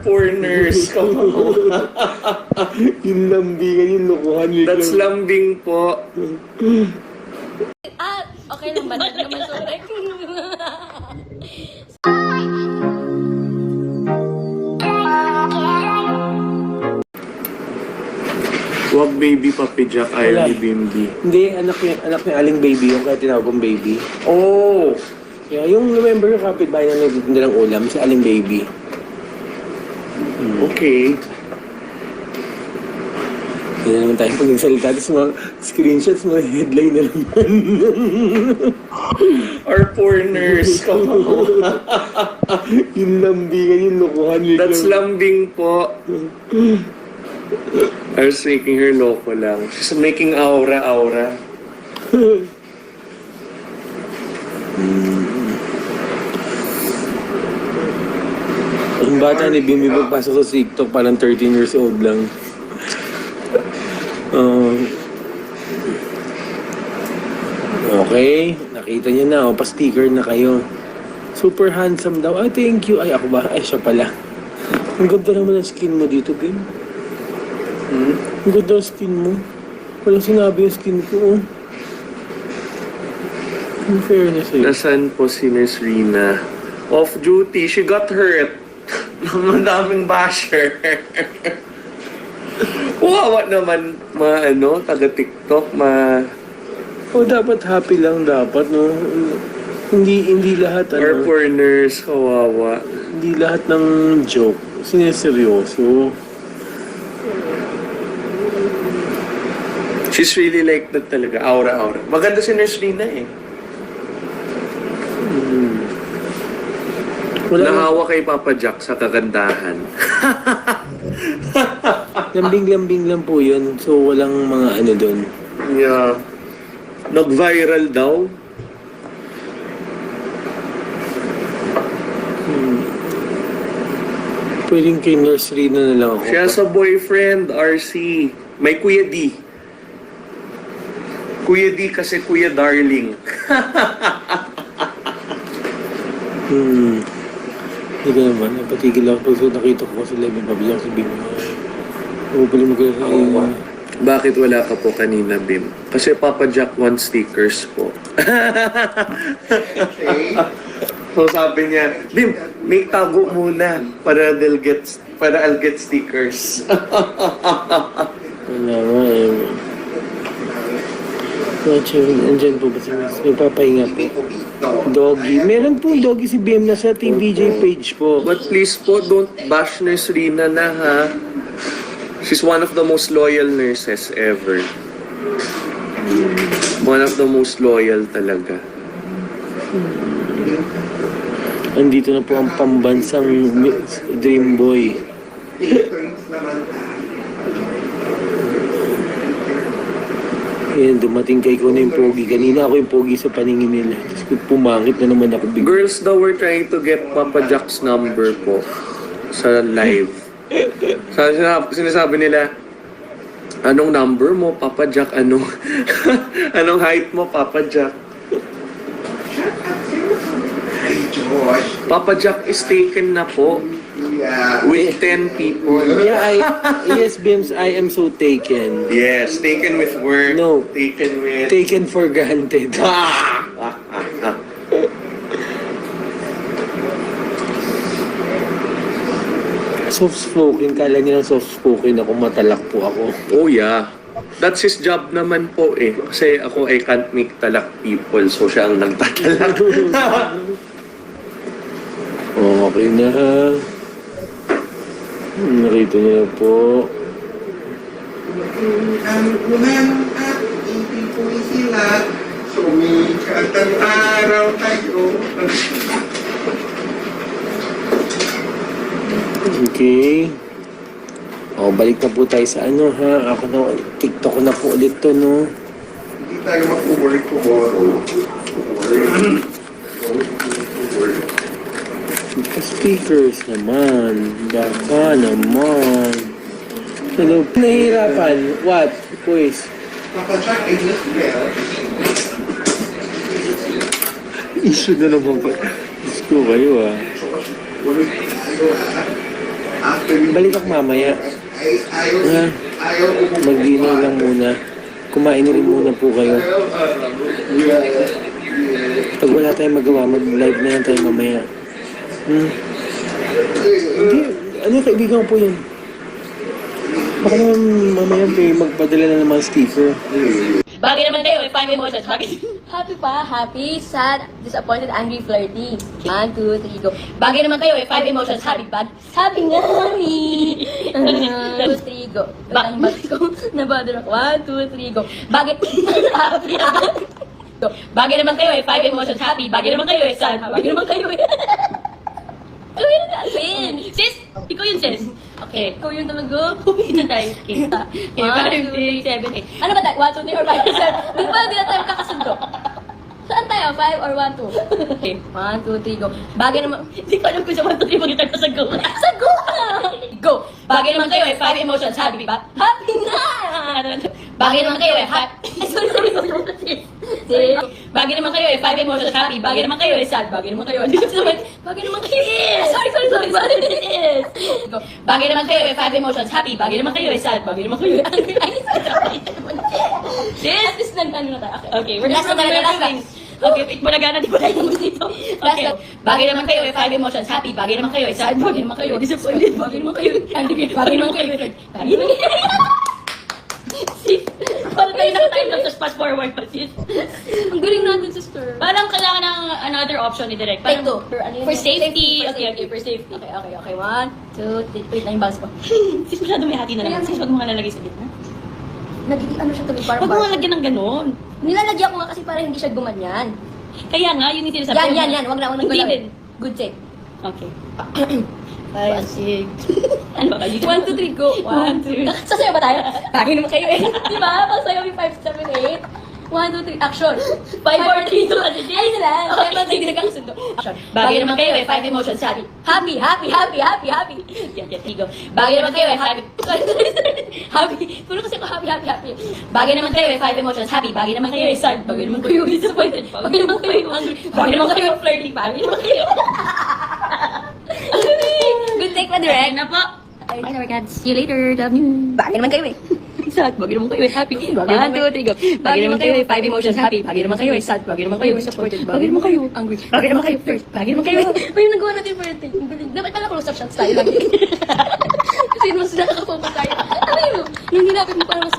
foreigners. Yung lambingan, yung lokohan. That's lambing po. Okay lang ba? Hindi naman sorry. Wag baby Papi Jack, ayaw ni Bimbi. Hindi, anak ni Aling Baby yung kaya tinawag kong Baby. Oh! Kaya yung remember yung kapitbahay na nagtitinda ng ulam, si Aling Baby. Okay. Hindi na naman tayo pag nagsalita, tapos mga screenshots, mga headline na naman. Our foreigners. Yung lambingan, yung lokohan. That's lambing po. I was making her loco lang. She's making aura. Ang bata ni Bimbi pagpasok sa TikTok, parang 13 years old lang. Okay, nakita niyo na, pa-sticker na kayo. Super handsome daw. Ay, thank you. Ay, ako ba? Ay, siya pala. Ang ganda naman ang skin mo dito, Bim. Ang ganda ang skin mo. Walang sinabi yung skin ko, oh. In fairness, eh. Nasaan po si Miss Rina? Off duty. She got hurt. Madaming basher. Wawa naman mga taga-TikTok, Oh, dapat happy lang dapat, no? Hindi lahat, Our foreigners, kawawa. hindi lahat ng joke sineseryoso. She's really like that talaga. Aura. Maganda si Nurse Rina eh. Nahawa kay Papa Jack sa kagandahan. Lambing-lambing lang po yun. So, walang mga doon. Yeah. Nag-viral daw. Pwedeng kay Nurse Rina na lang ako. Siya sa boyfriend, RC. May Kuya D. Kuya D kasi Kuya Darling. Hindi ka naman. Napatigil ako pag nakita ko sa level pabilang si Bim. Huwag pala mag- Bakit wala ka po kanina, Bim? Kasi Papa Jack wants stickers po. So sabi niya, Bim, may tago muna para I'll get stickers. Wala nga eh. Andyan po ba si Miss? May papahinga po. Doggy. Meron po doggy si Bim na sa TVJ page po. But please po, don't bash Nurse Rina na ha. She's one of the most loyal nurses ever. One of the most loyal talaga. Andito na po ang pambansang Dream Boy. Yan, dumating kay ko na yung pogi. Kanina ako yung pogi sa paningin nila. Tapos pumangit na naman ako bigla. Girls daw were trying to get Papa Jack's number po sa live. Sinasabi nila, anong number mo, Papa Jack? Anong height mo, Papa Jack? Papa Jack is taken na po with 10 people. Yeah, yes, Bims, I am so taken. Yes, taken with work. No. Taken with... Taken for granted. Soft-spoken, kala nila soft-spoken ako, matalak po ako. Oh yeah. That's his job naman po eh. Kasi ako I can't make talak people, so siya ang nagtatalak. Okay na. Nakita niyo na po. Ang kunan at hindi po sila sumikat ang araw tayo. Okay. O, balik na po tayo sa ha. Ako na, TikTok ko na po ulit to, no? Hindi tayo mag-work tomorrow. Speakers naman. Baka naman. Hello, nahihirapan. What? Quiz. Kapag-check ay well. Issue na naman pa. Diyos ko kayo, At Balik ako mamaya. Ayaw, Ha? ayaw ko po. Mag-dinner lang muna. Kumain na rin muna po kayo. Pag wala tayong magawa, mag-live na lang tayo mamaya. Hindi, ano kaibigan ko po yun? Baka naman mamaya magpadala na naman sticker. Bagay naman kayo, 5 emotions. Bagay. Happy pa, happy, sad, disappointed, angry, flirty. 1, 2, 3, go. Bagay naman kayo, 5 emotions. Happy, bad. Happy nga, happy. 1, 2, 3, go. Bagay ko, nabother ako. 1, 2, 3, go. Bagay, happy, go. Bagay naman kayo, 5 emotions. Happy, bagay naman kayo, sad. Bagay naman kayo, Ikaw yun natin. Sis, ikaw yun, sis. Okay. Ikaw yun talaga. Hindi na tayo kita. Okay, 1, 2, 3, 7, 8. Ano ba tayo? 1, 2, 3, or 5, 7? Di ba hindi na tayo kakasundo? Saan tayo? 5 or 1, 2? Okay. 1, 2, 3, go. Bagay naman. Hindi ko alam kung sa 1, 2, 3 mag tayo sa go. Sa go! Go! Bagay naman kayo 5 emotions. Happy ba? Happy na! Bagay naman kayo happy. Sorry. Bagay naman kayo 5 emotions. Happy. Bagay naman kayo sad. Bagay naman kayo. Bagay naman kayo. Sorry. Go. Bagay naman kayo 5 emotions. Happy. Bagay naman kayo sad. Bagay naman kayo angry. At least nag-ano na tayo. Okay, we're last na. Okay, wait mo na gana, di ba tayo dito? Okay, bagay naman kayo 5 emotions. Happy. Bagay naman kayo sad. Bagay naman kayo disappointed. Bagay naman kayo angry. Bagay naman kayo. Bagay naman kayo. Sis, paano tayo nakatime lang sa fast forward pa, sis? Ang galing natin, sister. Parang kailangan ng another option ni Direk. Parang, for safety. Okay, for safety. Okay. 1, 2, 3. Wait lang yung bounce ko. Sis, masyado may hati na lang. Sis, wag mo nga nalagay sa gitna. Ano siya tuloy, parang Wag mo nga lagyan ng ganon. Nilalagyan ko nga kasi para hindi siya gumanyan. Kaya nga, yun yung sinasabi. Yan. Wag na Hindi din. Good take. Okay. 5, 6. Ano ba kayo? 1, 2, 3, go. 1, 2. Sasayaw ba tayo? Bagay naman kayo eh. Di ba? Pasayaw yung 5, 7, 8. 1, 2, 3, action. 5, 4, 3, 2, 1. Ay, sila. Okay, pag hindi nagkakasundo. Action. Bagay naman kayo 5 emotions. Happy. Happy. Yan, tigo. Bagay naman kayo happy. Happy. Puro kasi ako happy. Bagay naman kayo 5 emotions. Happy. Bagay naman kayo sad. Bagay naman kayo disappointed. Bagay naman kayo angry. Bagay naman kayo flirty. Bagay naman kayo. Good take pa, direct. Na po. Bye, regards. See you later. Love you. Bagay naman kayo eh. Sad. Bagay naman kayo happy. 1, 2, 3, go. Bagay naman kayo 5 emotions. Happy. Bagay naman kayo sad. Bagay naman kayo disappointed. Bagay naman kayo angry. Bagay naman kayo flirt. Bagay naman kayo. Pa yung nagawa natin for the dapat pala close-up shots tayo lagi. Kasi mas nakakapokus tayo. Ano yun? Yung hinapin mo parang mas